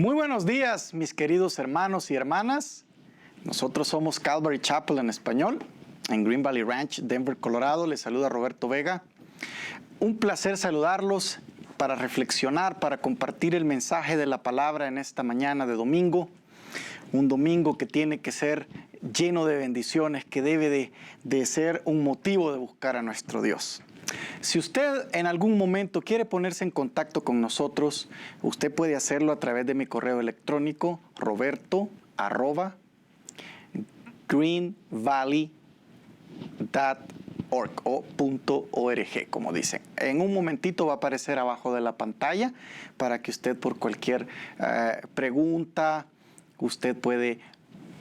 Muy buenos días, mis queridos hermanos y hermanas. Nosotros somos Calvary Chapel en español, en Green Valley Ranch, Denver, Colorado. Les saluda Roberto Vega. Un placer saludarlos para reflexionar, para compartir el mensaje de la palabra en esta mañana de domingo. Un domingo que tiene que ser lleno de bendiciones, que debe de ser un motivo de buscar a nuestro Dios. Si usted en algún momento quiere ponerse en contacto con nosotros, usted puede hacerlo a través de mi correo electrónico roberto@greenvalley.org, como dicen. En un momentito va a aparecer abajo de la pantalla para que usted por cualquier pregunta, usted puede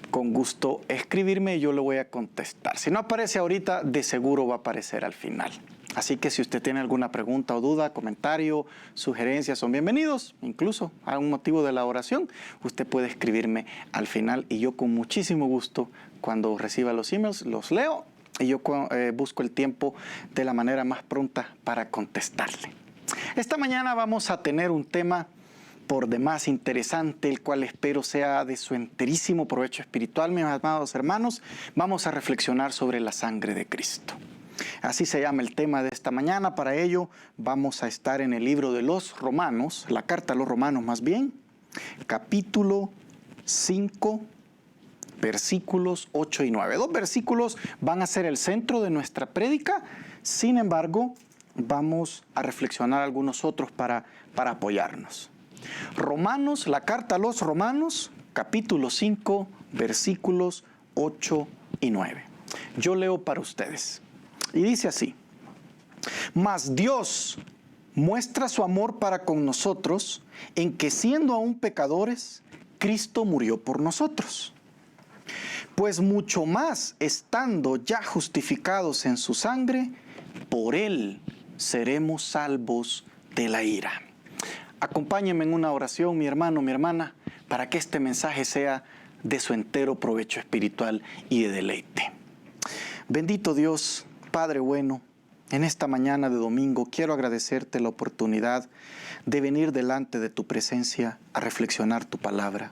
con gusto escribirme y yo le voy a contestar. Si no aparece ahorita, de seguro va a aparecer al final. Así que si usted tiene alguna pregunta o duda, comentario, sugerencias, son bienvenidos. Incluso a un motivo de la oración, usted puede escribirme al final y yo con muchísimo gusto, cuando reciba los emails, los leo y yo busco el tiempo de la manera más pronta para contestarle. Esta mañana vamos a tener un tema por demás interesante, el cual espero sea de su enterísimo provecho espiritual, mis amados hermanos. Vamos a reflexionar sobre la sangre de Cristo. Así se llama el tema de esta mañana. Para ello vamos a estar en el libro de los Romanos, la carta a los Romanos más bien, capítulo 5, versículos 8 y 9. Dos versículos van a ser el centro de nuestra prédica. Sin embargo, vamos a reflexionar algunos otros para apoyarnos. Romanos, la carta a los Romanos, capítulo 5, versículos 8 y 9. Yo leo para ustedes. Y dice así: mas Dios muestra su amor para con nosotros en que, siendo aún pecadores, Cristo murió por nosotros. Pues mucho más, estando ya justificados en su sangre, por Él seremos salvos de la ira. Acompáñenme en una oración, mi hermano, mi hermana, para que este mensaje sea de su entero provecho espiritual y de deleite. Bendito Dios, Padre bueno, en esta mañana de domingo quiero agradecerte la oportunidad de venir delante de tu presencia a reflexionar tu palabra.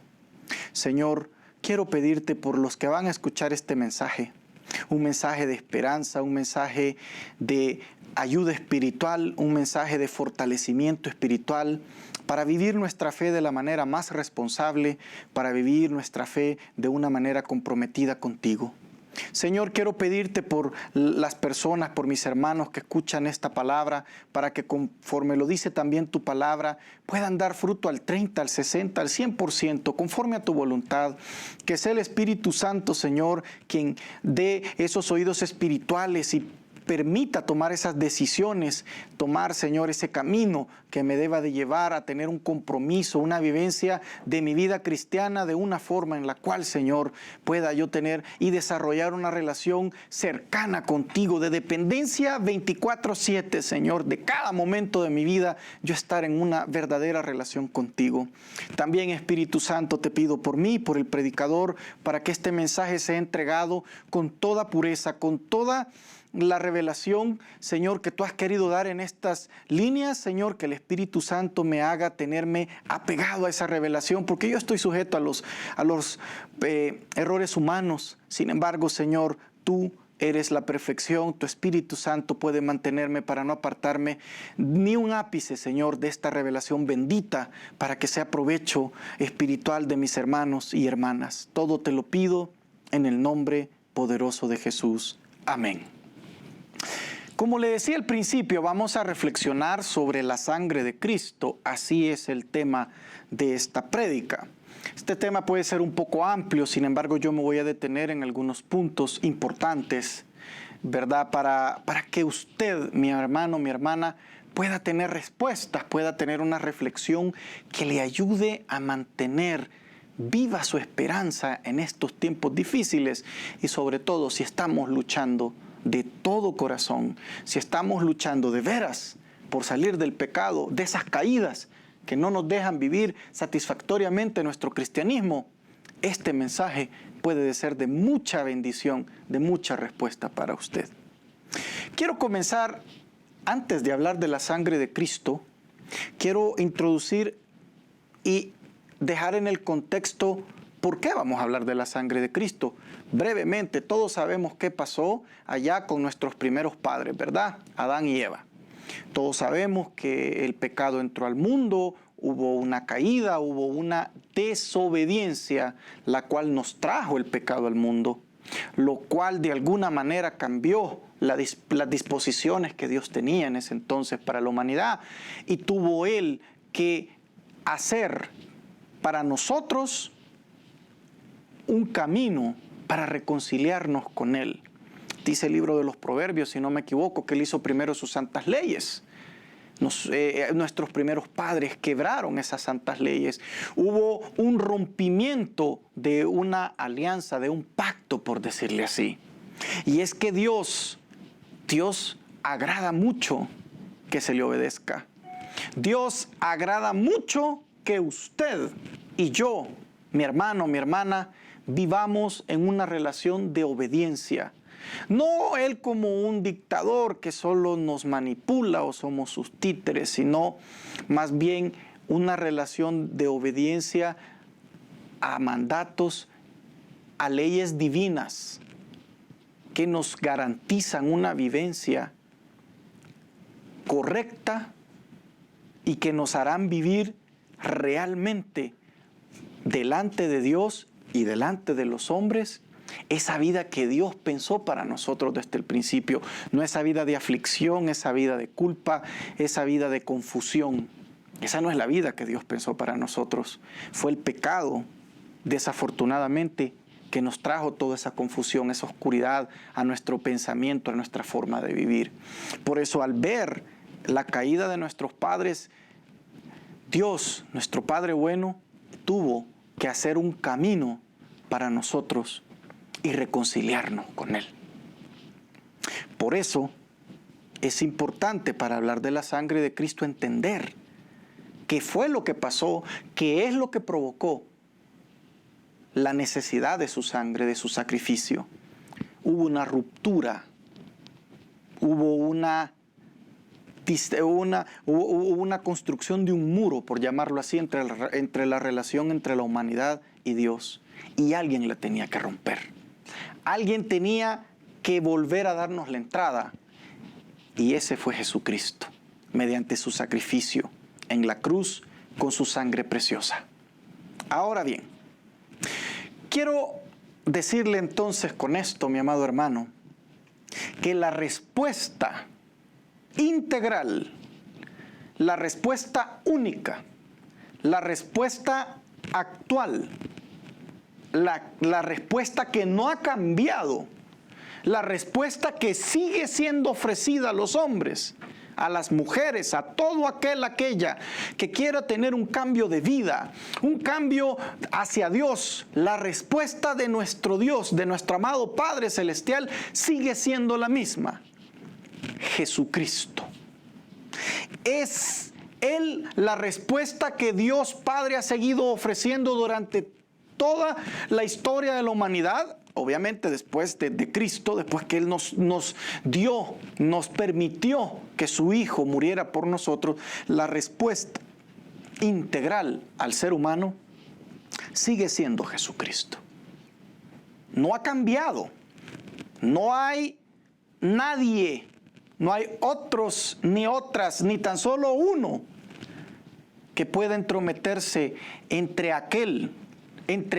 Señor, quiero pedirte por los que van a escuchar este mensaje, un mensaje de esperanza, un mensaje de ayuda espiritual, un mensaje de fortalecimiento espiritual, para vivir nuestra fe de la manera más responsable, para vivir nuestra fe de una manera comprometida contigo. Señor, quiero pedirte por las personas, por mis hermanos que escuchan esta palabra, para que conforme lo dice también tu palabra, puedan dar fruto al 30, al 60, al 100%, conforme a tu voluntad. Que sea el Espíritu Santo, Señor, quien dé esos oídos espirituales y permita tomar esas decisiones, tomar, Señor, ese camino que me deba de llevar a tener un compromiso, una vivencia de mi vida cristiana de una forma en la cual, Señor, pueda yo tener y desarrollar una relación cercana contigo, de dependencia 24/7, Señor, de cada momento de mi vida, yo estar en una verdadera relación contigo. También, Espíritu Santo, te pido por mí, por el predicador, para que este mensaje sea entregado con toda pureza, con toda la revelación, Señor, que tú has querido dar en estas líneas, Señor, que el Espíritu Santo me haga tenerme apegado a esa revelación, porque yo estoy sujeto a los errores humanos. Sin embargo, Señor, tú eres la perfección, tu Espíritu Santo puede mantenerme para no apartarme ni un ápice, Señor, de esta revelación bendita, para que sea provecho espiritual de mis hermanos y hermanas. Todo te lo pido en el nombre poderoso de Jesús. Amén. Como le decía al principio, vamos a reflexionar sobre la sangre de Cristo. Así es el tema de esta prédica. Este tema puede ser un poco amplio, sin embargo yo me voy a detener en algunos puntos importantes, ¿verdad? Para que usted, mi hermano, mi hermana, pueda tener respuestas, pueda tener una reflexión que le ayude a mantener viva su esperanza en estos tiempos difíciles y sobre todo si estamos luchando de todo corazón, si estamos luchando de veras por salir del pecado, de esas caídas que no nos dejan vivir satisfactoriamente nuestro cristianismo, este mensaje puede ser de mucha bendición, de mucha respuesta para usted. Quiero comenzar, antes de hablar de la sangre de Cristo, quiero introducir y dejar en el contexto por qué vamos a hablar de la sangre de Cristo. Brevemente, todos sabemos qué pasó allá con nuestros primeros padres, ¿verdad? Adán y Eva. Todos sabemos que el pecado entró al mundo, hubo una caída, hubo una desobediencia, la cual nos trajo el pecado al mundo, lo cual de alguna manera cambió las disposiciones que Dios tenía en ese entonces para la humanidad, y tuvo Él que hacer para nosotros un camino para reconciliarnos con Él. Dice el libro de los Proverbios, si no me equivoco, que Él hizo primero sus santas leyes. Nuestros primeros padres quebraron esas santas leyes. Hubo un rompimiento de una alianza, de un pacto, por decirle así. Y es que Dios agrada mucho que se le obedezca. Dios agrada mucho que usted y yo, mi hermano, mi hermana, vivamos en una relación de obediencia. No Él como un dictador que solo nos manipula o somos sus títeres, sino más bien una relación de obediencia a mandatos, a leyes divinas que nos garantizan una vivencia correcta y que nos harán vivir realmente delante de Dios y delante de los hombres esa vida que Dios pensó para nosotros desde el principio. No esa vida de aflicción, esa vida de culpa, esa vida de confusión. Esa no es la vida que Dios pensó para nosotros. Fue el pecado, desafortunadamente, que nos trajo toda esa confusión, esa oscuridad a nuestro pensamiento, a nuestra forma de vivir. Por eso, al ver la caída de nuestros padres, Dios, nuestro Padre bueno, tuvo que hacer un camino para nosotros y reconciliarnos con Él. Por eso es importante, para hablar de la sangre de Cristo, entender qué fue lo que pasó, qué es lo que provocó la necesidad de su sangre, de su sacrificio. Hubo una ruptura, hubo una construcción de un muro, por llamarlo así, entre la relación entre la humanidad y Dios. Y alguien la tenía que romper. Alguien tenía que volver a darnos la entrada. Y ese fue Jesucristo, mediante su sacrificio en la cruz con su sangre preciosa. Ahora bien, quiero decirle entonces con esto, mi amado hermano, que la respuesta integral, la respuesta única, la respuesta actual, la respuesta que no ha cambiado, la respuesta que sigue siendo ofrecida a los hombres, a las mujeres, a todo aquella que quiera tener un cambio de vida, un cambio hacia Dios, la respuesta de nuestro Dios, de nuestro amado Padre Celestial, sigue siendo la misma: Jesucristo. Es Él la respuesta que Dios Padre ha seguido ofreciendo durante toda la historia de la humanidad. Obviamente después de Cristo, después que Él nos permitió que su Hijo muriera por nosotros, la respuesta integral al ser humano sigue siendo Jesucristo. No ha cambiado. No hay nadie, no hay otros ni otras, ni tan solo uno que pueda entrometerse entre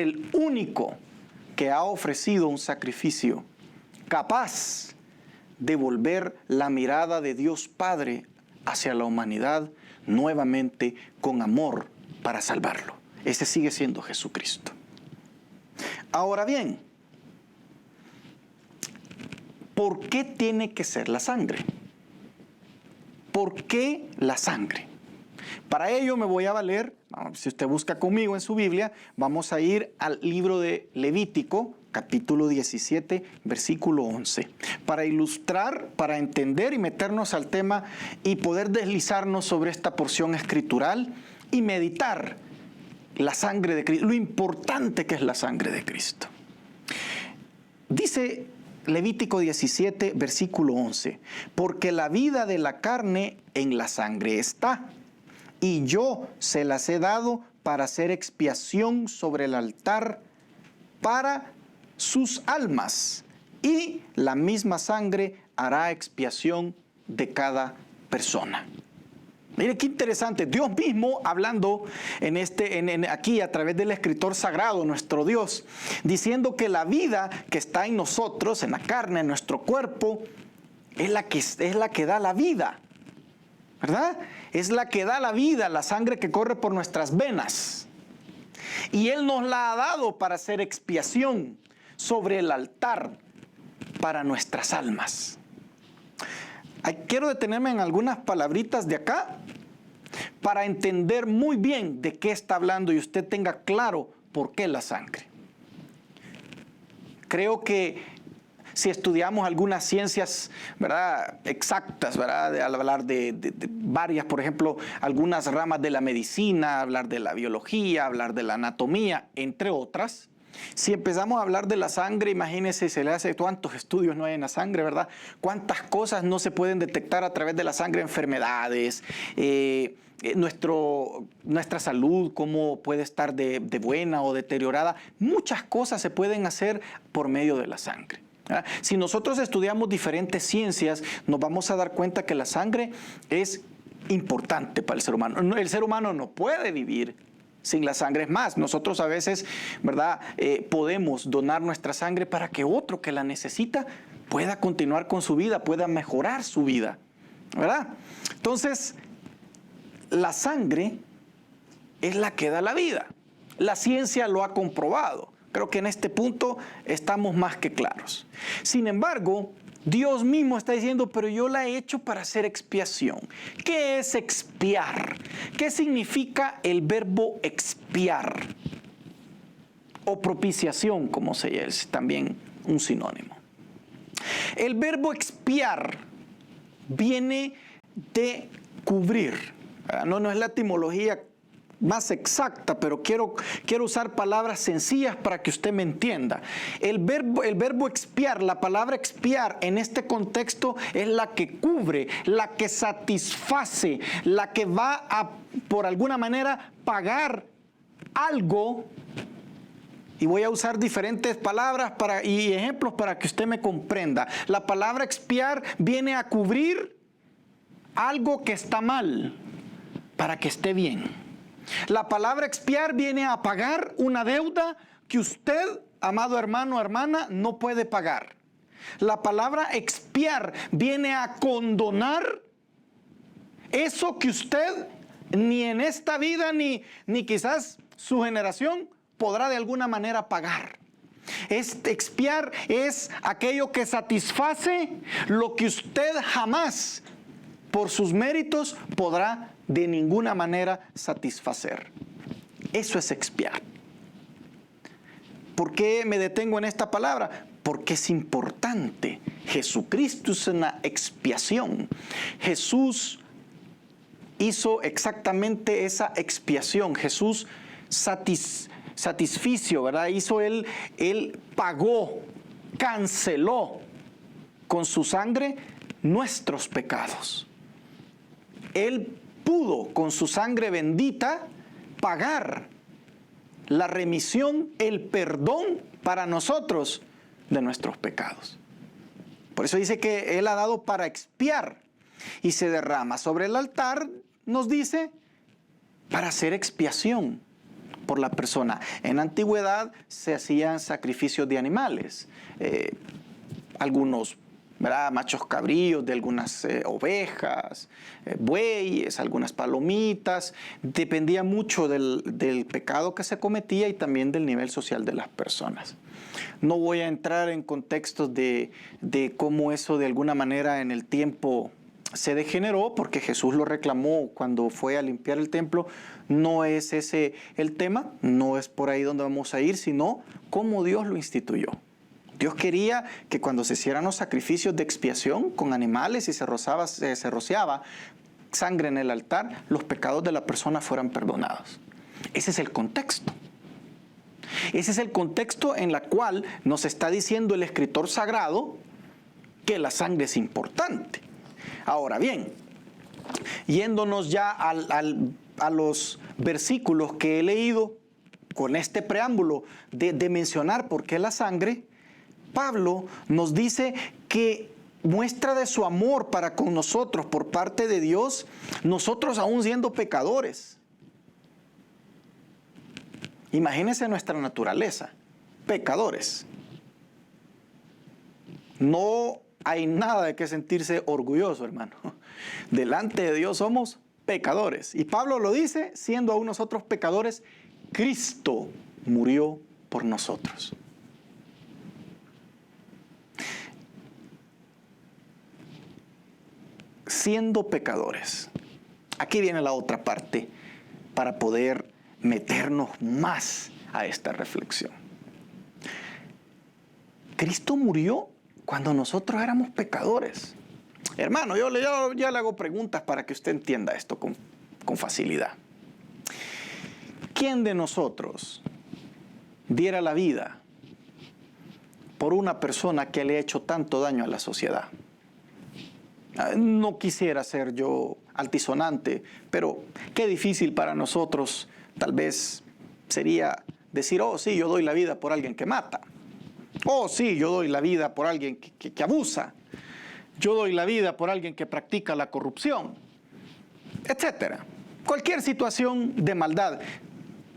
el único que ha ofrecido un sacrificio capaz de volver la mirada de Dios Padre hacia la humanidad nuevamente con amor para salvarlo. Ese sigue siendo Jesucristo. Ahora bien, ¿por qué tiene que ser la sangre? ¿Por qué la sangre? Para ello me voy a valer, si usted busca conmigo en su Biblia, vamos a ir al libro de Levítico, capítulo 17, versículo 11, para ilustrar, para entender y meternos al tema y poder deslizarnos sobre esta porción escritural y meditar la sangre de Cristo, lo importante que es la sangre de Cristo. Dice Levítico 17, versículo 11, porque la vida de la carne en la sangre está, y yo se las he dado para hacer expiación sobre el altar para sus almas, y la misma sangre hará expiación de cada persona. Mire qué interesante, Dios mismo hablando aquí a través del escritor sagrado, nuestro Dios, diciendo que la vida que está en nosotros, en la carne, en nuestro cuerpo, es la que da la vida, ¿verdad? Es la que da la vida, la sangre que corre por nuestras venas. Y Él nos la ha dado para hacer expiación sobre el altar para nuestras almas. Quiero detenerme en algunas palabritas de acá para entender muy bien de qué está hablando y usted tenga claro por qué la sangre. Creo que si estudiamos algunas ciencias, ¿verdad?, exactas, ¿verdad?, al hablar de varias, por ejemplo, algunas ramas de la medicina, hablar de la biología, hablar de la anatomía, entre otras. Si empezamos a hablar de la sangre, imagínense, se le hace cuántos estudios no hay en la sangre, ¿verdad? Cuántas cosas no se pueden detectar a través de la sangre, enfermedades, nuestra salud, cómo puede estar de buena o deteriorada. Muchas cosas se pueden hacer por medio de la sangre. Si nosotros estudiamos diferentes ciencias, nos vamos a dar cuenta que la sangre es importante para el ser humano. El ser humano no puede vivir sin la sangre. Es más, nosotros a veces, ¿verdad?, podemos donar nuestra sangre para que otro que la necesita pueda continuar con su vida, pueda mejorar su vida, ¿verdad? Entonces, la sangre es la que da la vida. La ciencia lo ha comprobado. Creo que en este punto estamos más que claros. Sin embargo, Dios mismo está diciendo, pero yo la he hecho para hacer expiación. ¿Qué es expiar? ¿Qué significa el verbo expiar? O propiciación, como es también un sinónimo. El verbo expiar viene de cubrir. No es la etimología más exacta, pero quiero usar palabras sencillas para que usted me entienda. El verbo expiar, la palabra expiar en este contexto es la que cubre, la que satisface, la que va a, por alguna manera, pagar algo. Y voy a usar diferentes palabras y ejemplos para que usted me comprenda. La palabra expiar viene a cubrir algo que está mal para que esté bien. La palabra expiar viene a pagar una deuda que usted, amado hermano o hermana, no puede pagar. La palabra expiar viene a condonar eso que usted ni en esta vida ni quizás su generación podrá de alguna manera pagar. Expiar es aquello que satisface lo que usted jamás, por sus méritos, podrá de ninguna manera satisfacer. Eso es expiar. ¿Por qué me detengo en esta palabra? Porque es importante. Jesucristo es una expiación. Jesús hizo exactamente esa expiación. Jesús satisficio, ¿verdad? Él pagó, canceló con su sangre nuestros pecados. Él pudo con su sangre bendita pagar la remisión, el perdón para nosotros de nuestros pecados. Por eso dice que Él ha dado para expiar y se derrama sobre el altar, nos dice, para hacer expiación por la persona. En la antigüedad se hacían sacrificios de animales, algunos, ¿verdad?, machos cabríos de algunas ovejas, bueyes, algunas palomitas. Dependía mucho del pecado que se cometía y también del nivel social de las personas. No voy a entrar en contextos de cómo eso de alguna manera en el tiempo se degeneró, porque Jesús lo reclamó cuando fue a limpiar el templo. No es ese el tema, no es por ahí donde vamos a ir, sino cómo Dios lo instituyó. Dios quería que cuando se hicieran los sacrificios de expiación con animales y se rociaba sangre en el altar, los pecados de la persona fueran perdonados. Ese es el contexto. Ese es el contexto en el cual nos está diciendo el escritor sagrado que la sangre es importante. Ahora bien, yéndonos ya a los versículos que he leído con este preámbulo de mencionar por qué la sangre, Pablo nos dice que muestra de su amor para con nosotros por parte de Dios, nosotros aún siendo pecadores. Imagínense nuestra naturaleza, pecadores. No hay nada de qué sentirse orgulloso, hermano. Delante de Dios somos pecadores. Y Pablo lo dice, siendo aún nosotros pecadores, Cristo murió por nosotros. Siendo pecadores. Aquí viene la otra parte para poder meternos más a esta reflexión. Cristo murió cuando nosotros éramos pecadores. Hermano, yo le hago preguntas para que usted entienda esto con facilidad. ¿Quién de nosotros diera la vida por una persona que le ha hecho tanto daño a la sociedad? No quisiera ser yo altisonante, pero qué difícil para nosotros tal vez sería decir, oh sí, yo doy la vida por alguien que mata. Oh sí, yo doy la vida por alguien que abusa. Yo doy la vida por alguien que practica la corrupción, etcétera. Cualquier situación de maldad.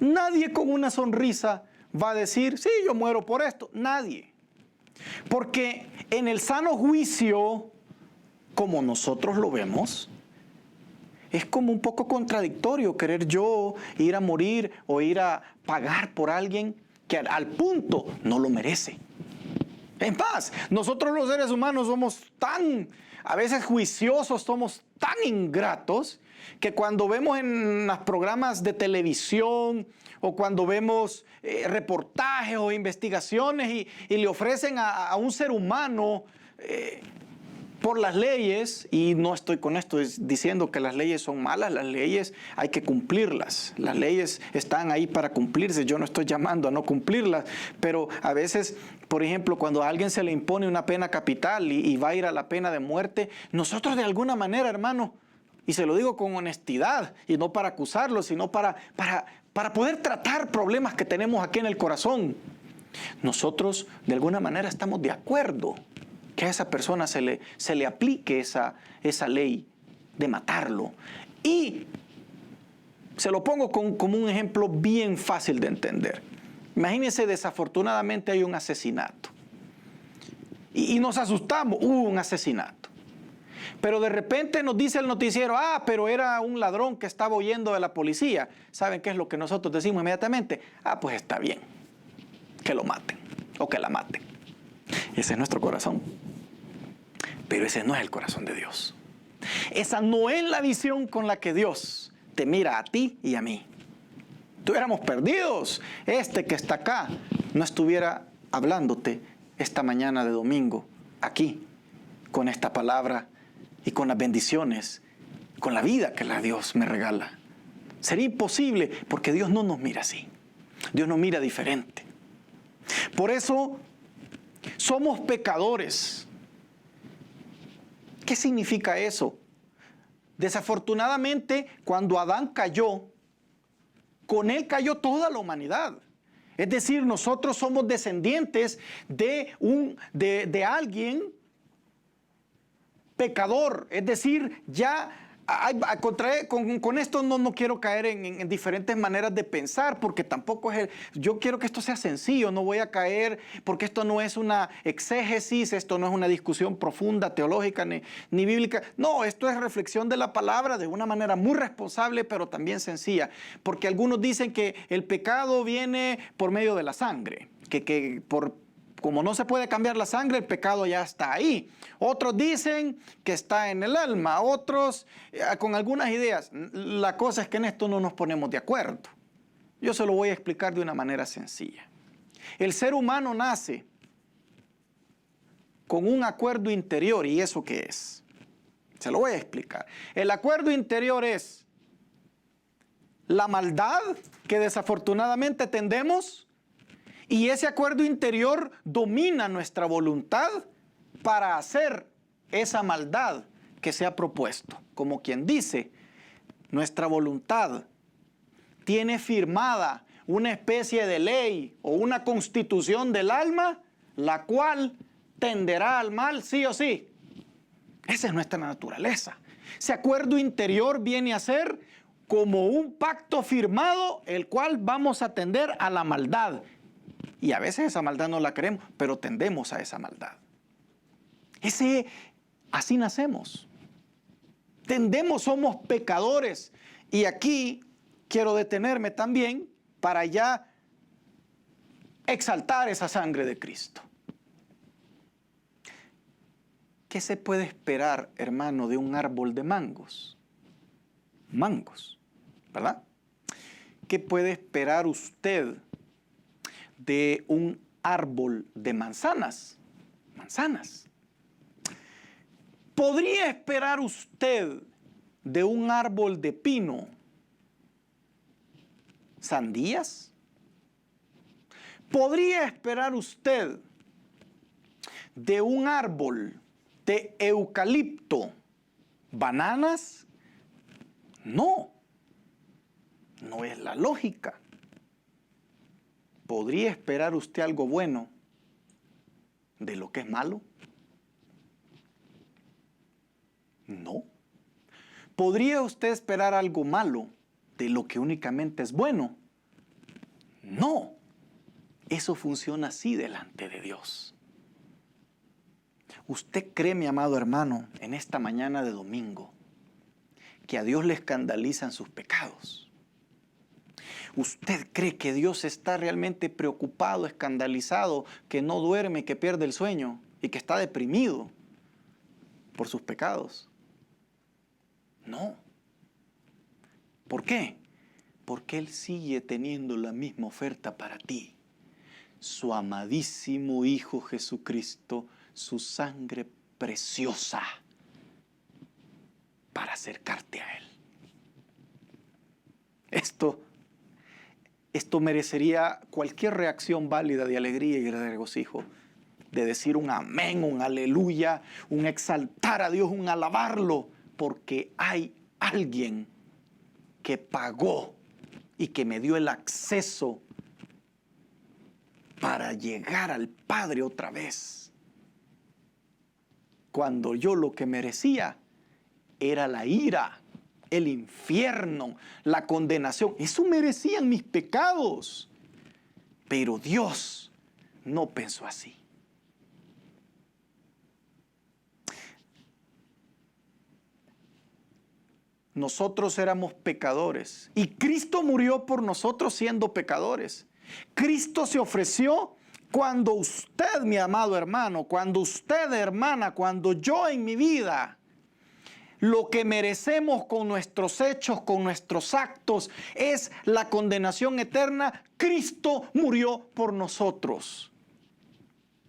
Nadie con una sonrisa va a decir, sí, yo muero por esto. Nadie. Porque en el sano juicio, como nosotros lo vemos, es como un poco contradictorio querer yo ir a morir o ir a pagar por alguien que al punto no lo merece. En paz, nosotros los seres humanos somos tan, a veces juiciosos, somos tan ingratos, que cuando vemos en los programas de televisión o cuando vemos reportajes o investigaciones y le ofrecen a un ser humano por las leyes, y no estoy con esto diciendo que las leyes son malas, las leyes hay que cumplirlas, las leyes están ahí para cumplirse, yo no estoy llamando a no cumplirlas, pero a veces, por ejemplo, cuando a alguien se le impone una pena capital y va a ir a la pena de muerte, nosotros de alguna manera, hermano, y se lo digo con honestidad, y no para acusarlo, sino para poder tratar problemas que tenemos aquí en el corazón, nosotros de alguna manera estamos de acuerdo que a esa persona se le aplique esa ley de matarlo. Y se lo pongo como un ejemplo bien fácil de entender. Imagínense, desafortunadamente hay un asesinato. Y nos asustamos, hubo un asesinato. Pero de repente nos dice el noticiero, pero era un ladrón que estaba huyendo de la policía. ¿Saben qué es lo que nosotros decimos inmediatamente? Pues está bien, que lo maten o que la maten. Ese es nuestro corazón. Pero ese no es el corazón de Dios. Esa no es la visión con la que Dios te mira a ti y a mí. Estuviéramos perdidos. Este que está acá no estuviera hablándote esta mañana de domingo, aquí, con esta palabra y con las bendiciones, con la vida que Dios me regala. Sería imposible, porque Dios no nos mira así. Dios nos mira diferente. Por eso somos pecadores. ¿Qué significa eso? Desafortunadamente, cuando Adán cayó, con él cayó toda la humanidad. Es decir, nosotros somos descendientes de alguien pecador. Es decir, ya con esto no quiero caer en diferentes maneras de pensar, porque tampoco yo quiero que esto sea sencillo, no voy a caer, porque esto no es una exégesis, esto no es una discusión profunda, teológica, ni bíblica. No, esto es reflexión de la palabra de una manera muy responsable, pero también sencilla, porque algunos dicen que el pecado viene por medio de la sangre, como no se puede cambiar la sangre, el pecado ya está ahí. Otros dicen que está en el alma, otros con algunas ideas. La cosa es que en esto no nos ponemos de acuerdo. Yo se lo voy a explicar de una manera sencilla. El ser humano nace con un acuerdo interior, ¿y eso qué es? Se lo voy a explicar. El acuerdo interior es la maldad que desafortunadamente tendemos. Y ese acuerdo interior domina nuestra voluntad para hacer esa maldad que se ha propuesto. Como quien dice, nuestra voluntad tiene firmada una especie de ley o una constitución del alma, la cual tenderá al mal sí o sí. Esa es nuestra naturaleza. Ese acuerdo interior viene a ser como un pacto firmado, el cual vamos a tender a la maldad. Y a veces esa maldad no la queremos, pero tendemos a esa maldad. Así nacemos. Tendemos, somos pecadores. Y aquí quiero detenerme también para ya exaltar esa sangre de Cristo. ¿Qué se puede esperar, hermano, de un árbol de mangos? Mangos, ¿verdad? ¿Qué puede esperar usted de un árbol de manzanas? Manzanas. ¿Podría esperar usted de un árbol de pino sandías? ¿Podría esperar usted de un árbol de eucalipto bananas? No, no es la lógica. ¿Podría esperar usted algo bueno de lo que es malo? No. ¿Podría usted esperar algo malo de lo que únicamente es bueno? No. Eso funciona así delante de Dios. ¿Usted cree, mi amado hermano, en esta mañana de domingo, que a Dios le escandalizan sus pecados? ¿Usted cree que Dios está realmente preocupado, escandalizado, que no duerme, que pierde el sueño y que está deprimido por sus pecados? No. ¿Por qué? Porque Él sigue teniendo la misma oferta para ti. Su amadísimo Hijo Jesucristo, su sangre preciosa para acercarte a Él. Esto merecería cualquier reacción válida de alegría y de regocijo, de decir un amén, un aleluya, un exaltar a Dios, un alabarlo, porque hay alguien que pagó y que me dio el acceso para llegar al Padre otra vez. Cuando yo lo que merecía era la ira, el infierno, la condenación. Eso merecían mis pecados. Pero Dios no pensó así. Nosotros éramos pecadores y Cristo murió por nosotros siendo pecadores. Cristo se ofreció cuando usted, mi amado hermano, cuando usted, hermana, cuando yo en mi vida, lo que merecemos con nuestros hechos, con nuestros actos, es la condenación eterna. Cristo murió por nosotros.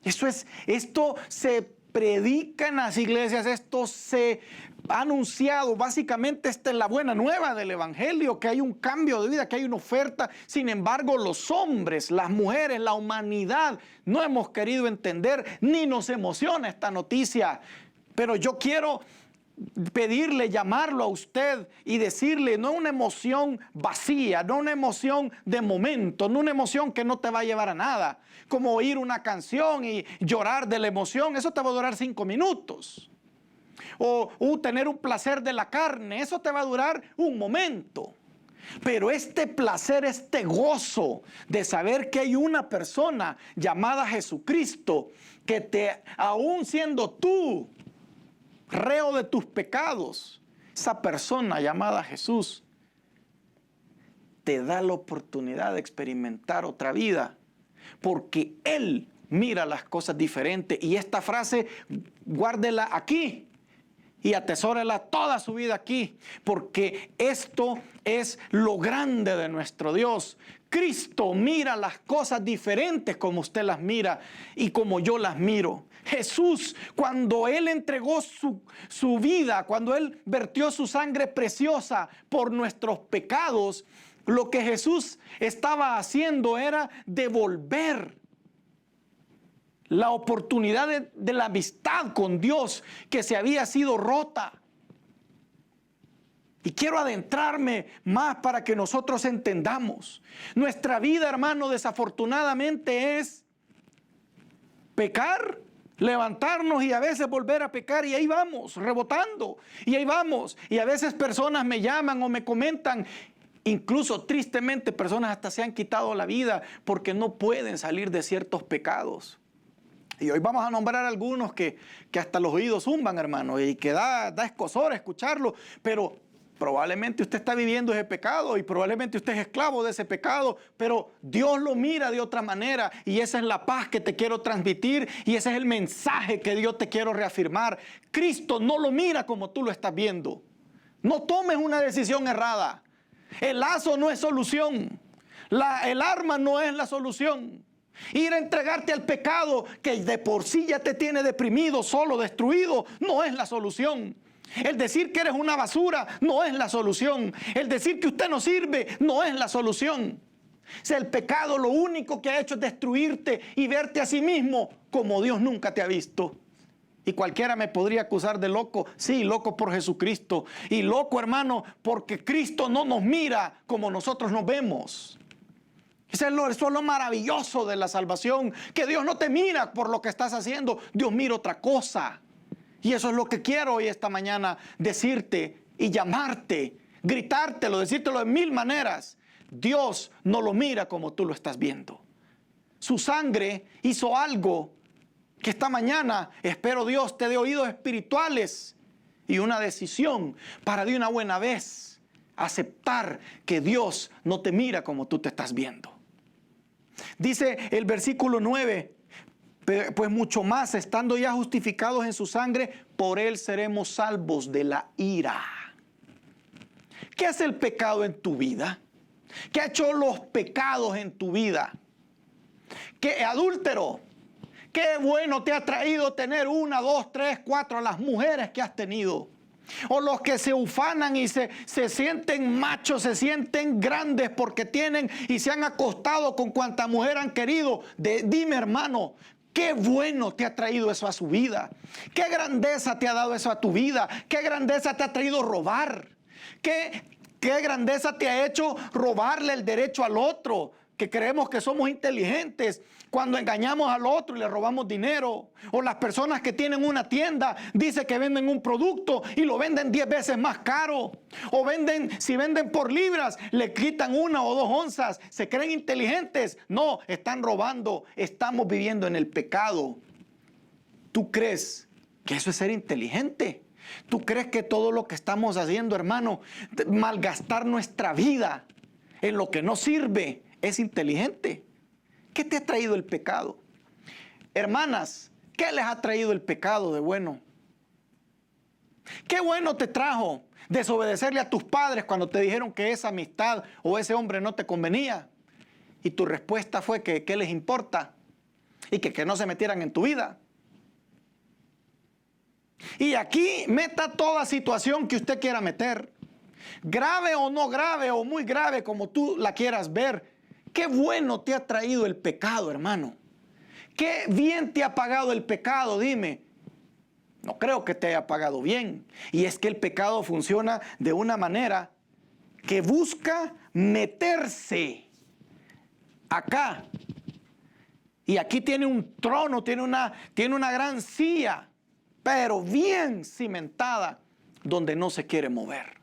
Esto se predica en las iglesias, esto se ha anunciado. Básicamente esta es la buena nueva del Evangelio, que hay un cambio de vida, que hay una oferta. Sin embargo, los hombres, las mujeres, la humanidad no hemos querido entender, ni nos emociona esta noticia. Pero yo quiero pedirle, llamarlo a usted y decirle, no una emoción vacía, no una emoción de momento, no una emoción que no te va a llevar a nada, como oír una canción y llorar de la emoción. Eso te va a durar 5 minutos. O tener un placer de la carne, eso te va a durar un momento. Pero este placer, este gozo de saber que hay una persona llamada Jesucristo que aún siendo tú reo de tus pecados, esa persona llamada Jesús te da la oportunidad de experimentar otra vida, porque Él mira las cosas diferentes. Y esta frase, guárdela aquí y atesórela toda su vida aquí, porque esto es lo grande de nuestro Dios. Cristo mira las cosas diferentes como usted las mira y como yo las miro. Jesús, cuando Él entregó su vida, cuando Él vertió su sangre preciosa por nuestros pecados, lo que Jesús estaba haciendo era devolver la oportunidad de la amistad con Dios que se había sido rota. Y quiero adentrarme más para que nosotros entendamos. Nuestra vida, hermano, desafortunadamente es pecar, levantarnos y a veces volver a pecar, y ahí vamos, rebotando, y ahí vamos. Y a veces personas me llaman o me comentan, incluso tristemente personas hasta se han quitado la vida porque no pueden salir de ciertos pecados. Y hoy vamos a nombrar algunos que hasta los oídos zumban, hermano, y que da escozor escucharlo, pero probablemente usted está viviendo ese pecado y probablemente usted es esclavo de ese pecado, pero Dios lo mira de otra manera, y esa es la paz que te quiero transmitir, y ese es el mensaje que Dios te quiero reafirmar. Cristo no lo mira como tú lo estás viendo. No tomes una decisión errada. El lazo no es solución. El arma no es la solución. Ir a entregarte al pecado que de por sí ya te tiene deprimido, solo, destruido, no es la solución. El decir que eres una basura no es la solución. El decir que usted no sirve no es la solución. Si el pecado lo único que ha hecho es destruirte y verte a sí mismo como Dios nunca te ha visto. Y cualquiera me podría acusar de loco. Sí, loco por Jesucristo. Y loco, hermano, porque Cristo no nos mira como nosotros nos vemos. Eso es lo maravilloso de la salvación, que Dios no te mira por lo que estás haciendo, Dios mira otra cosa. Y eso es lo que quiero hoy esta mañana decirte y llamarte, gritártelo, decírtelo de mil maneras. Dios no lo mira como tú lo estás viendo. Su sangre hizo algo que esta mañana espero Dios te dé oídos espirituales y una decisión para de una buena vez aceptar que Dios no te mira como tú te estás viendo. Dice el versículo 9, pues mucho más, estando ya justificados en su sangre, por él seremos salvos de la ira. ¿Qué es el pecado en tu vida? ¿Qué ha hecho los pecados en tu vida? ¿Qué adúltero? Qué bueno te ha traído tener 1, 2, 3, 4 las mujeres que has tenido. O los que se ufanan y se sienten machos, se sienten grandes porque tienen y se han acostado con cuanta mujer han querido. Dime, hermano, qué bueno te ha traído eso a su vida. Qué grandeza te ha dado eso a tu vida. Qué grandeza te ha traído robar. Qué grandeza te ha hecho robarle el derecho al otro. Que creemos que somos inteligentes cuando engañamos al otro y le robamos dinero. O las personas que tienen una tienda, dice que venden un producto y lo venden 10 veces más caro. O si venden por libras, le quitan 1 o 2 onzas. Se creen inteligentes. No, están robando. Estamos viviendo en el pecado. ¿Tú crees que eso es ser inteligente? ¿Tú crees que todo lo que estamos haciendo, hermano, malgastar nuestra vida en lo que no sirve, es inteligente? ¿Qué te ha traído el pecado? Hermanas, ¿qué les ha traído el pecado de bueno? ¿Qué bueno te trajo desobedecerle a tus padres cuando te dijeron que esa amistad o ese hombre no te convenía? Y tu respuesta fue que ¿qué les importa? Y que no se metieran en tu vida. Y aquí meta toda situación que usted quiera meter. Grave o no grave o muy grave como tú la quieras ver. Qué bueno te ha traído el pecado, hermano. Qué bien te ha pagado el pecado, dime. No creo que te haya pagado bien. Y es que el pecado funciona de una manera que busca meterse acá. Y aquí tiene un trono, tiene una gran silla, pero bien cimentada, donde no se quiere mover.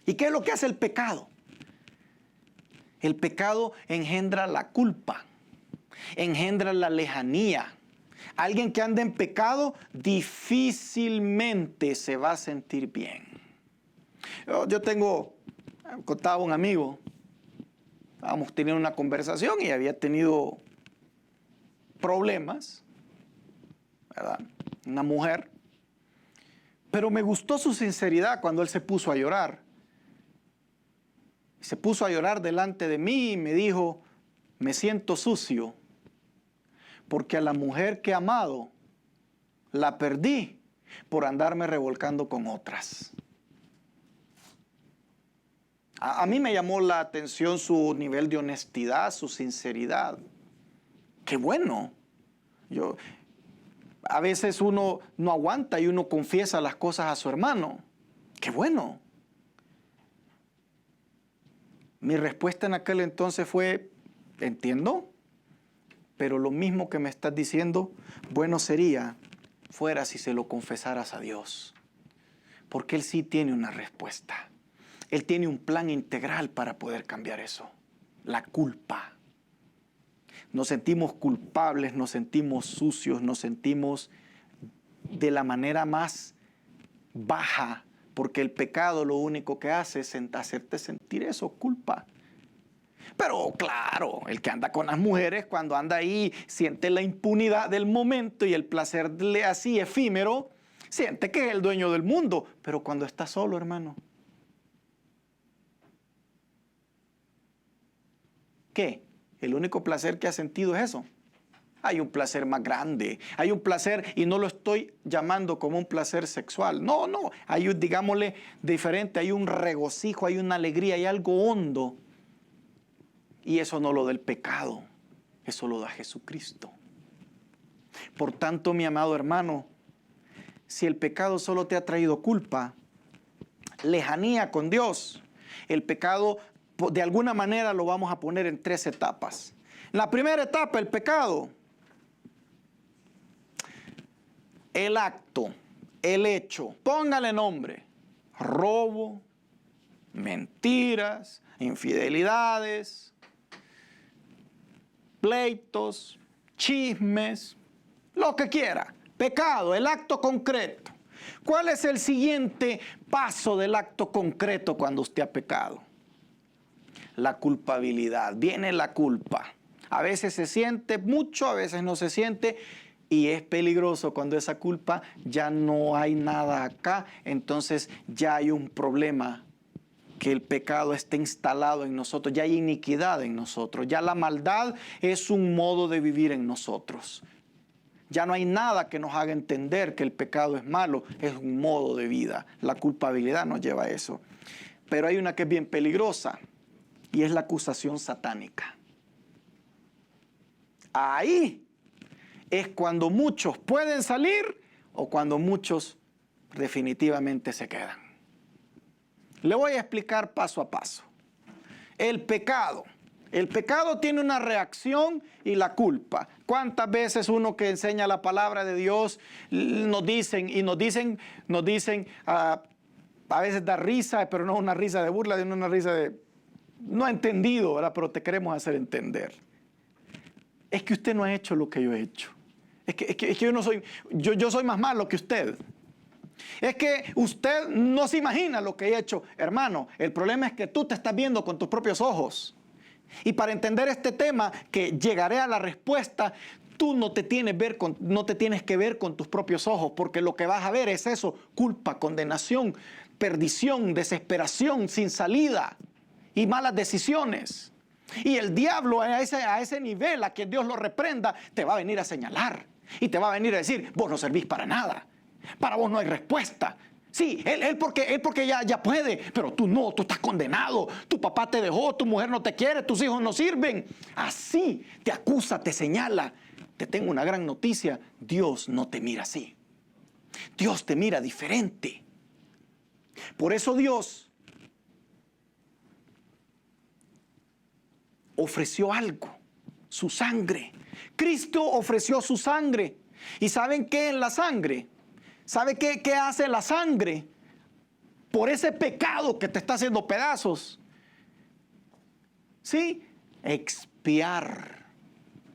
¿Y qué es lo que hace el pecado? El pecado engendra la culpa, engendra la lejanía. Alguien que anda en pecado difícilmente se va a sentir bien. Yo contaba un amigo, estábamos teniendo una conversación y había tenido problemas, ¿verdad? Una mujer, pero me gustó su sinceridad cuando él se puso a llorar. Se puso a llorar delante de mí y me dijo, me siento sucio, porque a la mujer que he amado, la perdí por andarme revolcando con otras. A mí me llamó la atención su nivel de honestidad, su sinceridad. ¡Qué bueno! A veces uno no aguanta y uno confiesa las cosas a su hermano. ¡Qué bueno! Mi respuesta en aquel entonces fue, entiendo, pero lo mismo que me estás diciendo, bueno sería fuera si se lo confesaras a Dios. Porque Él sí tiene una respuesta. Él tiene un plan integral para poder cambiar eso. La culpa. Nos sentimos culpables, nos sentimos sucios, nos sentimos de la manera más baja, porque el pecado lo único que hace es hacerte sentir eso, culpa. Pero claro, el que anda con las mujeres, cuando anda ahí, siente la impunidad del momento y el placer así efímero, siente que es el dueño del mundo. Pero cuando está solo, hermano, ¿qué? El único placer que ha sentido es eso. Hay un placer más grande, hay un placer, y no lo estoy llamando como un placer sexual. No, hay, digámosle, diferente, hay un regocijo, hay una alegría, hay algo hondo. Y eso no lo da el pecado, eso lo da Jesucristo. Por tanto, mi amado hermano, si el pecado solo te ha traído culpa, lejanía con Dios, el pecado de alguna manera lo vamos a poner en 3 etapas. La primera etapa, el pecado, el acto, el hecho, póngale nombre: robo, mentiras, infidelidades, pleitos, chismes, lo que quiera. Pecado, el acto concreto. ¿Cuál es el siguiente paso del acto concreto cuando usted ha pecado? La culpabilidad. Viene la culpa. A veces se siente mucho, a veces no se siente, y es peligroso cuando esa culpa ya no hay nada acá, entonces ya hay un problema, que el pecado está instalado en nosotros, ya hay iniquidad en nosotros, ya la maldad es un modo de vivir en nosotros. Ya no hay nada que nos haga entender que el pecado es malo, es un modo de vida. La culpabilidad nos lleva a eso. Pero hay una que es bien peligrosa, y es la acusación satánica. Ahí es cuando muchos pueden salir o cuando muchos definitivamente se quedan. Le voy a explicar paso a paso. El pecado tiene una reacción y la culpa. ¿Cuántas veces uno que enseña la palabra de Dios nos dicen, a veces da risa, pero no una risa de burla, sino una risa de no entendido, ¿verdad? Pero te queremos hacer entender. Es que usted no ha hecho lo que yo he hecho. Es que yo no soy, yo soy más malo que usted. Es que usted no se imagina lo que he hecho. Hermano, el problema es que tú te estás viendo con tus propios ojos. Y para entender este tema, que llegaré a la respuesta, tú no te tienes que ver con tus propios ojos, porque lo que vas a ver es eso: culpa, condenación, perdición, desesperación sin salida y malas decisiones. Y el diablo a ese nivel, a que Dios lo reprenda, te va a venir a señalar y te va a venir a decir: vos no servís para nada, para vos no hay respuesta. Sí, él porque ya puede, pero tú no, tú estás condenado. Tu papá te dejó, tu mujer no te quiere, tus hijos no sirven. Así te acusa, te señala. Te tengo una gran noticia: Dios no te mira así. Dios te mira diferente. Por eso Dios ofreció algo, su sangre. Cristo ofreció su sangre. ¿Y saben qué es la sangre? ¿Sabe qué hace la sangre por ese pecado que te está haciendo pedazos? ¿Sí? Expiar.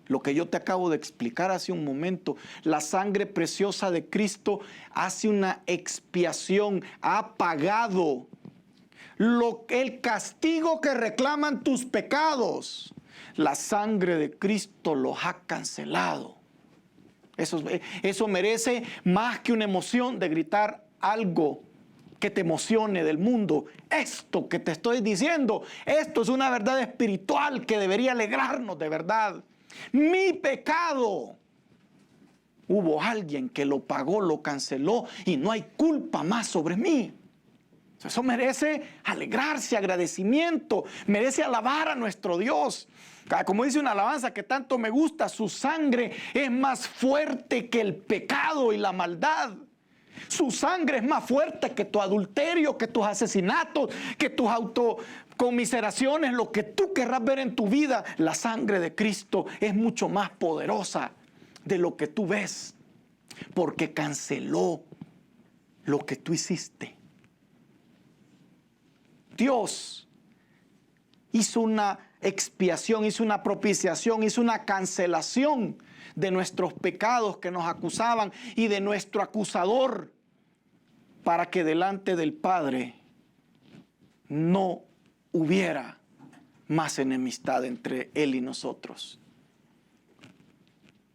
Lo que yo te acabo de explicar hace un momento. La sangre preciosa de Cristo hace una expiación. Ha pagado el castigo que reclaman tus pecados. La sangre de Cristo los ha cancelado. Eso merece más que una emoción de gritar algo que te emocione del mundo. Esto que te estoy diciendo, esto es una verdad espiritual que debería alegrarnos de verdad. Mi pecado, hubo alguien que lo pagó, lo canceló, y no hay culpa más sobre mí. Eso merece alegrarse, agradecimiento, merece alabar a nuestro Dios. Como dice una alabanza que tanto me gusta: su sangre es más fuerte que el pecado y la maldad. Su sangre es más fuerte que tu adulterio, que tus asesinatos, que tus autocomiseraciones, lo que tú querrás ver en tu vida. La sangre de Cristo es mucho más poderosa de lo que tú ves, porque canceló lo que tú hiciste. Dios hizo una expiación, hizo una propiciación, hizo una cancelación de nuestros pecados que nos acusaban y de nuestro acusador, para que delante del Padre no hubiera más enemistad entre Él y nosotros.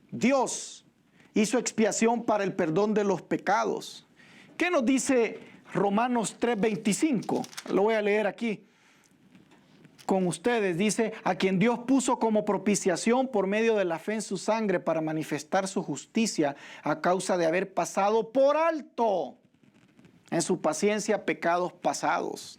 Dios hizo expiación para el perdón de los pecados. ¿Qué nos dice Romanos 3:25? Lo voy a leer aquí con ustedes. Dice: a quien Dios puso como propiciación por medio de la fe en su sangre para manifestar su justicia a causa de haber pasado por alto en su paciencia pecados pasados.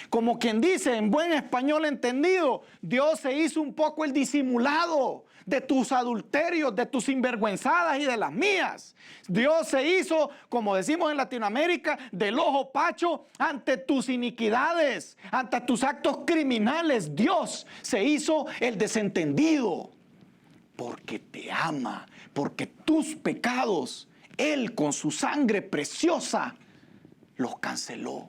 Como quien dice en buen español entendido, Dios se hizo un poco el disimulado de tus adulterios, de tus sinvergüenzadas y de las mías. Dios se hizo, como decimos en Latinoamérica, del ojo pacho ante tus iniquidades, ante tus actos criminales. Dios se hizo el desentendido porque te ama, porque tus pecados Él con su sangre preciosa los canceló.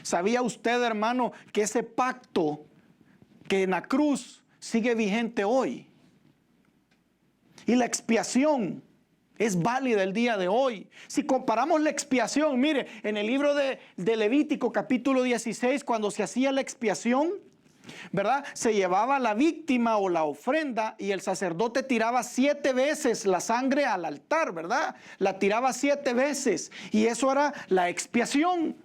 ¿Sabía usted, hermano, que ese pacto que en la cruz sigue vigente hoy? Y la expiación es válida el día de hoy. Si comparamos la expiación, mire, en el libro de Levítico capítulo 16, cuando se hacía la expiación, ¿verdad? Se llevaba la víctima o la ofrenda y el sacerdote tiraba 7 veces la sangre al altar, ¿verdad? La tiraba 7 veces y eso era la expiación.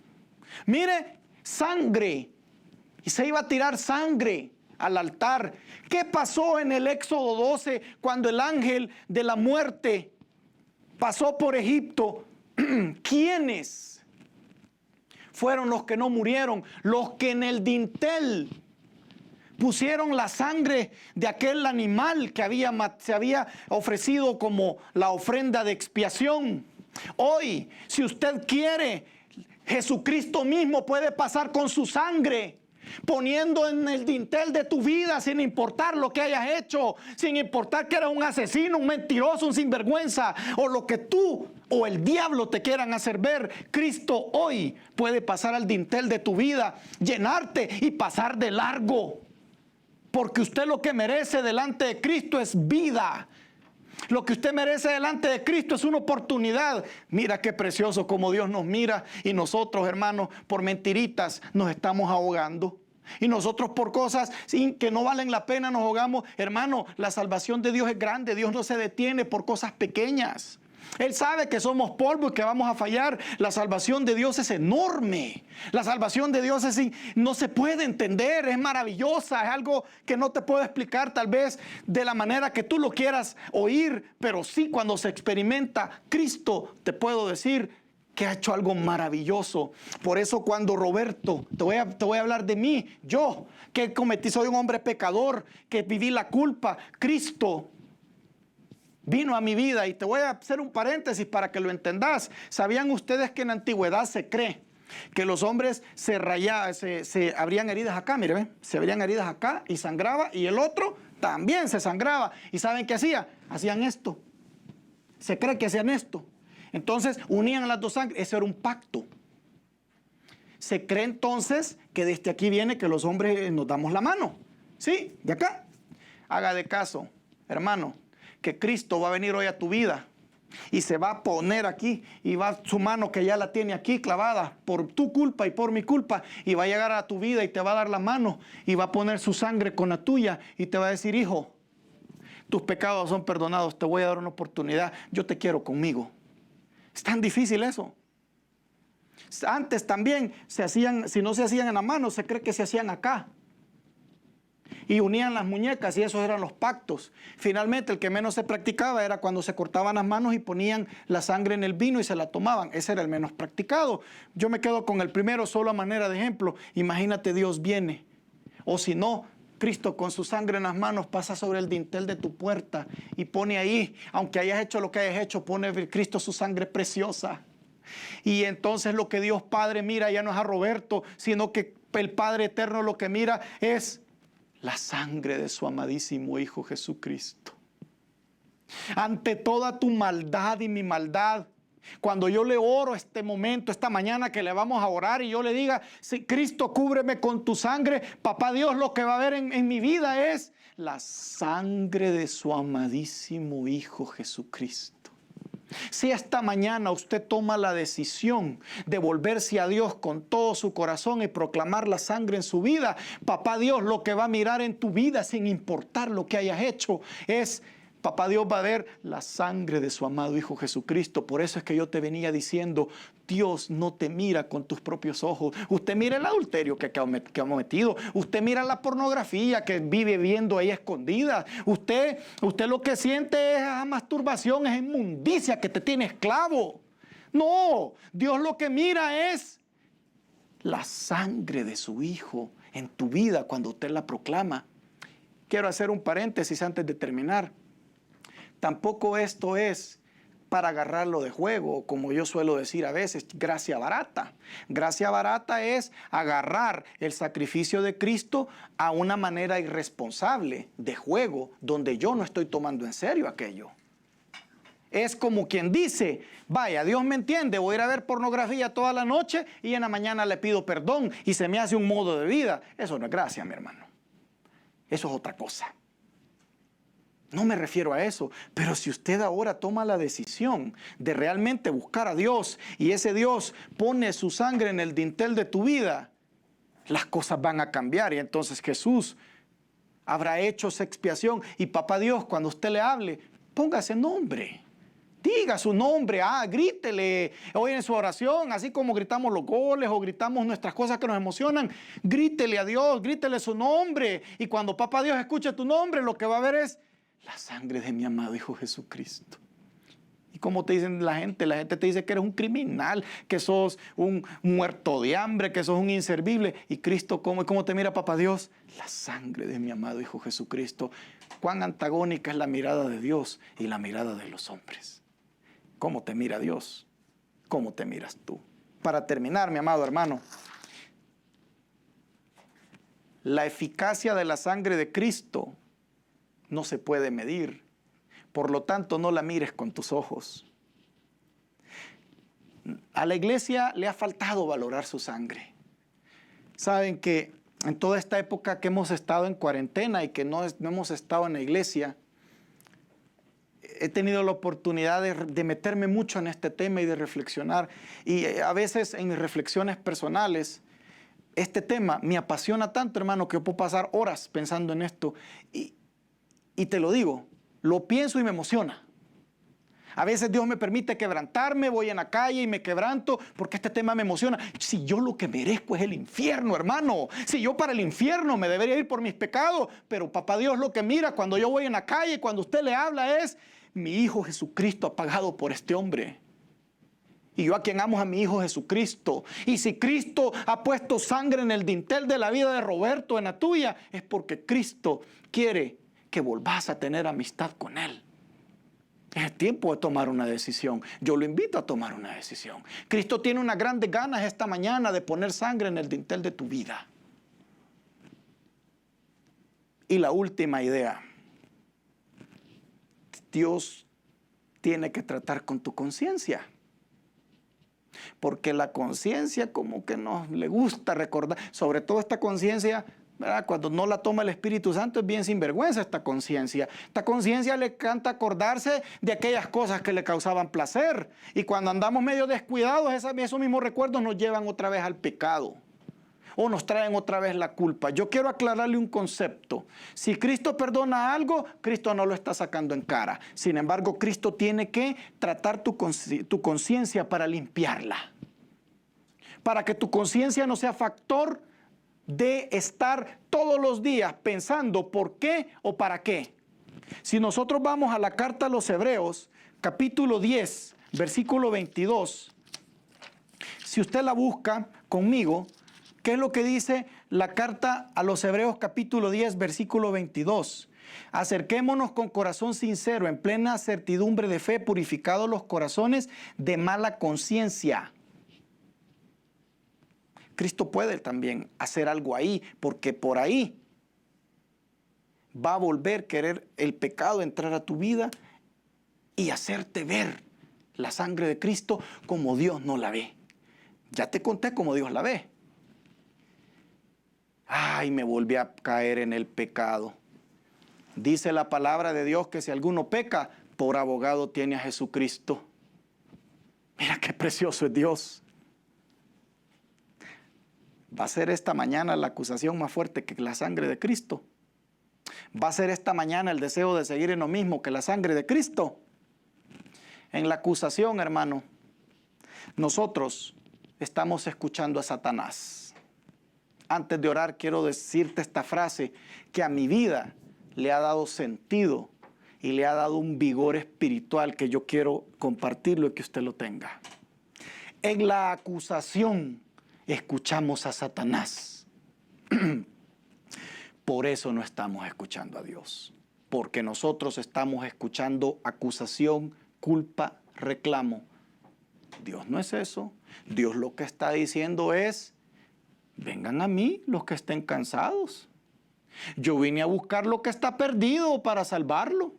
Mire, sangre. Y se iba a tirar sangre al altar. ¿Qué pasó en el Éxodo 12 cuando el ángel de la muerte pasó por Egipto? ¿Quiénes fueron los que no murieron? Los que en el dintel pusieron la sangre de aquel animal que se había ofrecido como la ofrenda de expiación. Hoy, si usted quiere, Jesucristo mismo puede pasar con su sangre, poniendo en el dintel de tu vida, sin importar lo que hayas hecho, sin importar que eres un asesino, un mentiroso, un sinvergüenza, o lo que tú o el diablo te quieran hacer ver. Cristo hoy puede pasar al dintel de tu vida, llenarte y pasar de largo, porque usted lo que merece delante de Cristo es vida. Lo que usted merece delante de Cristo es una oportunidad. Mira qué precioso como Dios nos mira, y nosotros, hermanos, por mentiritas nos estamos ahogando. Y nosotros por cosas que no valen la pena nos ahogamos. Hermano, la salvación de Dios es grande. Dios no se detiene por cosas pequeñas. Él sabe que somos polvo y que vamos a fallar. La salvación de Dios es enorme. La salvación de Dios no se puede entender, es maravillosa, es algo que no te puedo explicar tal vez de la manera que tú lo quieras oír, pero sí cuando se experimenta Cristo, te puedo decir que ha hecho algo maravilloso. Por eso cuando Roberto, te voy a hablar de mí, yo que cometí, soy un hombre pecador, que viví la culpa, Cristo vino a mi vida. Y te voy a hacer un paréntesis para que lo entendas. ¿Sabían ustedes que en la antigüedad se cree que los hombres se abrían heridas acá? Mire, ¿ven? Se abrían heridas acá y sangraba, y el otro también se sangraba. ¿Y saben qué hacía? Hacían esto. Se cree que hacían esto. Entonces unían las dos sangres. Eso era un pacto. Se cree entonces que desde aquí viene que los hombres nos damos la mano. Sí, de acá. Haga de caso, hermano, que Cristo va a venir hoy a tu vida y se va a poner aquí, y va su mano que ya la tiene aquí clavada por tu culpa y por mi culpa, y va a llegar a tu vida y te va a dar la mano y va a poner su sangre con la tuya y te va a decir: hijo, tus pecados son perdonados, te voy a dar una oportunidad, yo te quiero conmigo. Es tan difícil eso. Antes también se hacían, si no se hacían en la mano, se cree que se hacían acá. Y unían las muñecas, y esos eran los pactos. Finalmente, el que menos se practicaba era cuando se cortaban las manos y ponían la sangre en el vino y se la tomaban. Ese era el menos practicado. Yo me quedo con el primero solo a manera de ejemplo. Imagínate, Dios viene. O si no, Cristo con su sangre en las manos pasa sobre el dintel de tu puerta y pone ahí, aunque hayas hecho lo que hayas hecho, pone Cristo su sangre preciosa. Y entonces lo que Dios Padre mira ya no es a Roberto, sino que el Padre Eterno lo que mira es la sangre de su amadísimo Hijo Jesucristo. Ante toda tu maldad y mi maldad, cuando yo le oro este momento, esta mañana que le vamos a orar y yo le diga, sí, Cristo, cúbreme con tu sangre, papá Dios, lo que va a haber en mi vida es la sangre de su amadísimo Hijo Jesucristo. Si esta mañana usted toma la decisión de volverse a Dios con todo su corazón y proclamar la sangre en su vida, papá Dios lo que va a mirar en tu vida, sin importar lo que hayas hecho, es... Papá Dios va a ver la sangre de su amado Hijo Jesucristo. Por eso es que yo te venía diciendo, Dios no te mira con tus propios ojos. Usted mira el adulterio que ha cometido. Usted mira la pornografía que vive viendo ahí escondida. Usted lo que siente es masturbación, es inmundicia que te tiene esclavo. No, Dios lo que mira es la sangre de su Hijo en tu vida cuando usted la proclama. Quiero hacer un paréntesis antes de terminar. Tampoco esto es para agarrarlo de juego, como yo suelo decir a veces, gracia barata. Gracia barata es agarrar el sacrificio de Cristo a una manera irresponsable, de juego, donde yo no estoy tomando en serio aquello. Es como quien dice, vaya, Dios me entiende, voy a ir a ver pornografía toda la noche y en la mañana le pido perdón y se me hace un modo de vida. Eso no es gracia, mi hermano. Eso es otra cosa. No me refiero a eso, pero si usted ahora toma la decisión de realmente buscar a Dios y ese Dios pone su sangre en el dintel de tu vida, las cosas van a cambiar y entonces Jesús habrá hecho esa expiación y papá Dios, cuando usted le hable, póngase nombre. Diga su nombre, grítele hoy en su oración, así como gritamos los goles o gritamos nuestras cosas que nos emocionan, grítele a Dios, grítele su nombre y cuando papá Dios escuche tu nombre, lo que va a ver es la sangre de mi amado Hijo Jesucristo. ¿Y cómo te dicen la gente? La gente te dice que eres un criminal, que sos un muerto de hambre, que sos un inservible. ¿Y Cristo cómo te mira papá Dios? La sangre de mi amado Hijo Jesucristo. Cuán antagónica es la mirada de Dios y la mirada de los hombres. ¿Cómo te mira Dios? ¿Cómo te miras tú? Para terminar, mi amado hermano, la eficacia de la sangre de Cristo no se puede medir. Por lo tanto, no la mires con tus ojos. A la iglesia le ha faltado valorar su sangre. Saben que en toda esta época que hemos estado en cuarentena y que no hemos estado en la iglesia, he tenido la oportunidad de meterme mucho en este tema y de reflexionar. Y a veces en mis reflexiones personales, este tema me apasiona tanto, hermano, que yo puedo pasar horas pensando en esto. Y te lo digo, lo pienso y me emociona. A veces Dios me permite quebrantarme, voy en la calle y me quebranto porque este tema me emociona. Si yo lo que merezco es el infierno, hermano. Si yo para el infierno me debería ir por mis pecados. Pero papá Dios lo que mira cuando yo voy en la calle, cuando usted le habla es, mi Hijo Jesucristo ha pagado por este hombre. Y yo a quien amo a mi Hijo Jesucristo. Y si Cristo ha puesto sangre en el dintel de la vida de Roberto, en la tuya, es porque Cristo quiere que volvás a tener amistad con Él. Es tiempo de tomar una decisión. Yo lo invito a tomar una decisión. Cristo tiene unas grandes ganas esta mañana de poner sangre en el dintel de tu vida. Y la última idea. Dios tiene que tratar con tu conciencia. Porque la conciencia como que no le gusta recordar, sobre todo esta conciencia, ¿verdad? Cuando no la toma el Espíritu Santo es bien sinvergüenza esta conciencia. Esta conciencia le encanta acordarse de aquellas cosas que le causaban placer. Y cuando andamos medio descuidados, esos mismos recuerdos nos llevan otra vez al pecado. O nos traen otra vez la culpa. Yo quiero aclararle un concepto. Si Cristo perdona algo, Cristo no lo está sacando en cara. Sin embargo, Cristo tiene que tratar tu conciencia para limpiarla. Para que tu conciencia no sea factor de estar todos los días pensando por qué o para qué. Si nosotros vamos a la carta a los Hebreos, capítulo 10, versículo 22, si usted la busca conmigo, ¿qué es lo que dice la carta a los Hebreos capítulo 10, versículo 22. Acerquémonos con corazón sincero, en plena certidumbre de fe, purificados los corazones de mala conciencia. Cristo puede también hacer algo ahí, porque por ahí va a volver a querer el pecado entrar a tu vida y hacerte ver la sangre de Cristo como Dios no la ve. Ya te conté cómo Dios la ve. Ay, me volví a caer en el pecado. Dice la palabra de Dios que si alguno peca, por abogado tiene a Jesucristo. Mira qué precioso es Dios. Va a ser esta mañana la acusación más fuerte que la sangre de Cristo. Va a ser esta mañana el deseo de seguir en lo mismo que la sangre de Cristo. En la acusación, hermano, nosotros estamos escuchando a Satanás. Antes de orar, quiero decirte esta frase que a mi vida le ha dado sentido y le ha dado un vigor espiritual que yo quiero compartirlo y que usted lo tenga. En la acusación escuchamos a Satanás. Por eso no estamos escuchando a Dios. Porque nosotros estamos escuchando acusación, culpa, reclamo. Dios no es eso. Dios lo que está diciendo es, vengan a mí los que estén cansados. Yo vine a buscar lo que está perdido para salvarlo.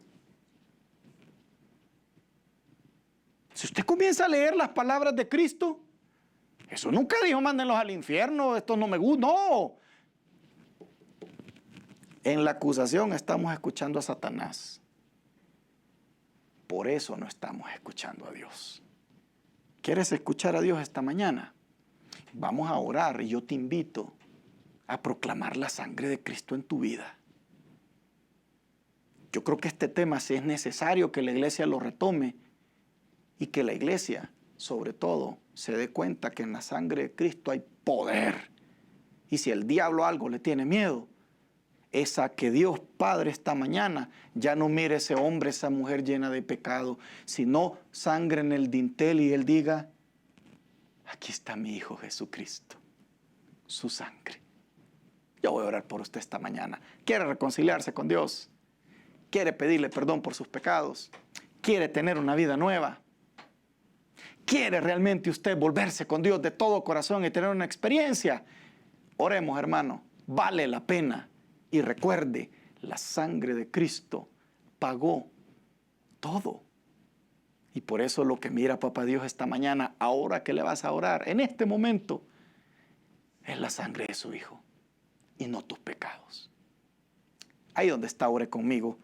Si usted comienza a leer las palabras de Cristo, eso nunca dijo, mándenlos al infierno, esto no me gusta. No. En la acusación estamos escuchando a Satanás. Por eso no estamos escuchando a Dios. ¿Quieres escuchar a Dios esta mañana? Vamos a orar y yo te invito a proclamar la sangre de Cristo en tu vida. Yo creo que este tema sí es necesario que la iglesia lo retome y que la iglesia, sobre todo, se dé cuenta que en la sangre de Cristo hay poder. Y si el diablo algo le tiene miedo, es a que Dios Padre esta mañana ya no mire a ese hombre, esa mujer llena de pecado, sino sangre en el dintel y Él diga, aquí está mi Hijo Jesucristo, su sangre. Yo voy a orar por usted esta mañana. ¿Quiere reconciliarse con Dios? ¿Quiere pedirle perdón por sus pecados? ¿Quiere tener una vida nueva? ¿Quiere realmente usted volverse con Dios de todo corazón y tener una experiencia? Oremos, hermano. Vale la pena. Y recuerde, la sangre de Cristo pagó todo. Y por eso lo que mira Papá Dios esta mañana, ahora que le vas a orar, en este momento, es la sangre de su Hijo y no tus pecados. Ahí donde está, ore conmigo.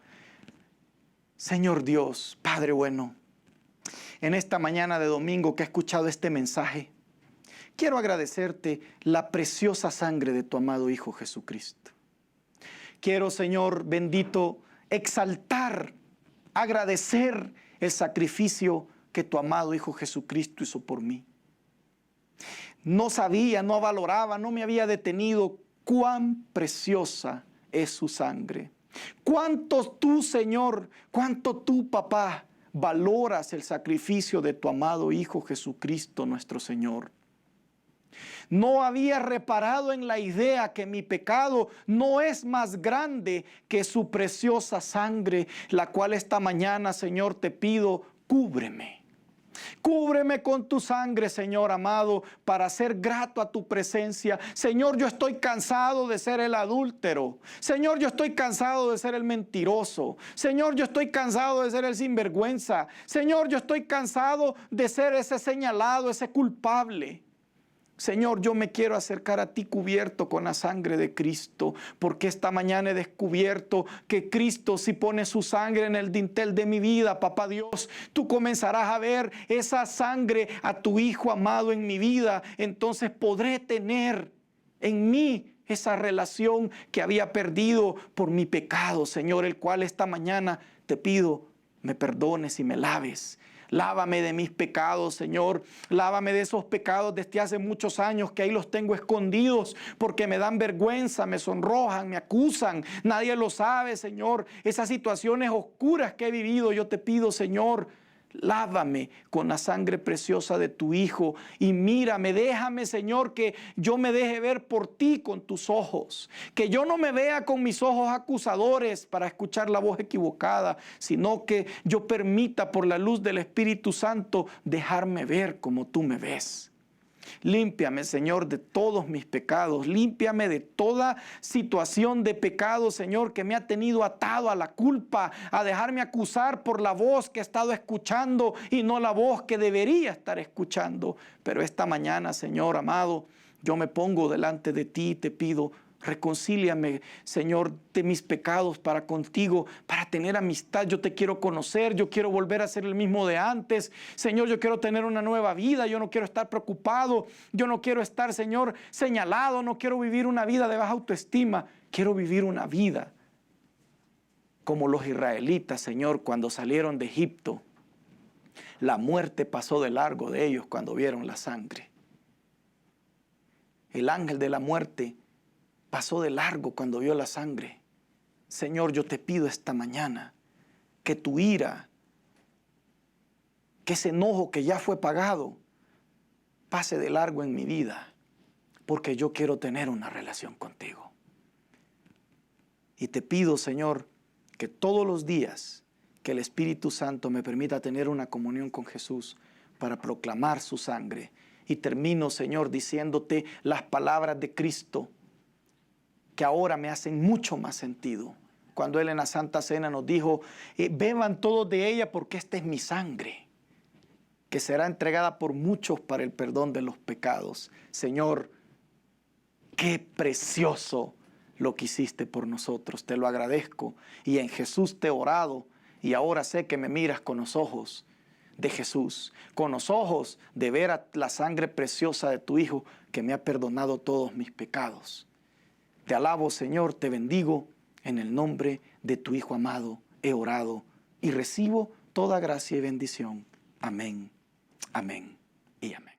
Señor Dios, Padre bueno, en esta mañana de domingo que he escuchado este mensaje, quiero agradecerte la preciosa sangre de tu amado Hijo Jesucristo. Quiero, Señor bendito, exaltar, agradecer el sacrificio que tu amado Hijo Jesucristo hizo por mí. No sabía, no valoraba, no me había detenido cuán preciosa es su sangre. Cuánto tú, Señor, cuánto tú, papá, valoras el sacrificio de tu amado Hijo Jesucristo, nuestro Señor. No había reparado en la idea que mi pecado no es más grande que su preciosa sangre, la cual esta mañana, Señor, te pido, cúbreme. Cúbreme con tu sangre, Señor amado, para ser grato a tu presencia. Señor, yo estoy cansado de ser el adúltero. Señor, yo estoy cansado de ser el mentiroso. Señor, yo estoy cansado de ser el sinvergüenza. Señor, yo estoy cansado de ser ese señalado, ese culpable. Señor, yo me quiero acercar a ti cubierto con la sangre de Cristo, porque esta mañana he descubierto que Cristo, si pone su sangre en el dintel de mi vida, Papá Dios, tú comenzarás a ver esa sangre a tu Hijo amado en mi vida. Entonces podré tener en mí esa relación que había perdido por mi pecado, Señor, el cual esta mañana te pido me perdones y me laves. Lávame de mis pecados, Señor. Lávame de esos pecados desde hace muchos años que ahí los tengo escondidos porque me dan vergüenza, me sonrojan, me acusan. Nadie lo sabe, Señor. Esas situaciones oscuras que he vivido, yo te pido, Señor, Lávame con la sangre preciosa de tu Hijo y mírame, déjame, Señor, que yo me deje ver por ti con tus ojos, que yo no me vea con mis ojos acusadores para escuchar la voz equivocada, sino que yo permita por la luz del Espíritu Santo dejarme ver como tú me ves. Límpiame, Señor, de todos mis pecados. Límpiame de toda situación de pecado, Señor, que me ha tenido atado a la culpa, a dejarme acusar por la voz que he estado escuchando y no la voz que debería estar escuchando. Pero esta mañana, Señor amado, yo me pongo delante de ti y te pido, reconcíliame, Señor, de mis pecados para contigo, para tener amistad. Yo te quiero conocer, yo quiero volver a ser el mismo de antes. Señor, yo quiero tener una nueva vida, yo no quiero estar preocupado, yo no quiero estar, Señor, señalado, no quiero vivir una vida de baja autoestima. Quiero vivir una vida como los israelitas, Señor, cuando salieron de Egipto. La muerte pasó de largo de ellos cuando vieron la sangre. El ángel de la muerte pasó de largo cuando vio la sangre. Señor, yo te pido esta mañana que tu ira, que ese enojo que ya fue pagado, pase de largo en mi vida, porque yo quiero tener una relación contigo. Y te pido, Señor, que todos los días que el Espíritu Santo me permita tener una comunión con Jesús para proclamar su sangre. Y termino, Señor, diciéndote las palabras de Cristo, que ahora me hacen mucho más sentido. Cuando Él en la Santa Cena nos dijo, beban todos de ella porque esta es mi sangre, que será entregada por muchos para el perdón de los pecados. Señor, qué precioso lo que hiciste por nosotros. Te lo agradezco y en Jesús te he orado y ahora sé que me miras con los ojos de Jesús, con los ojos de ver a la sangre preciosa de tu Hijo que me ha perdonado todos mis pecados. Te alabo, Señor, te bendigo, en el nombre de tu Hijo amado he orado y recibo toda gracia y bendición. Amén, amén y amén.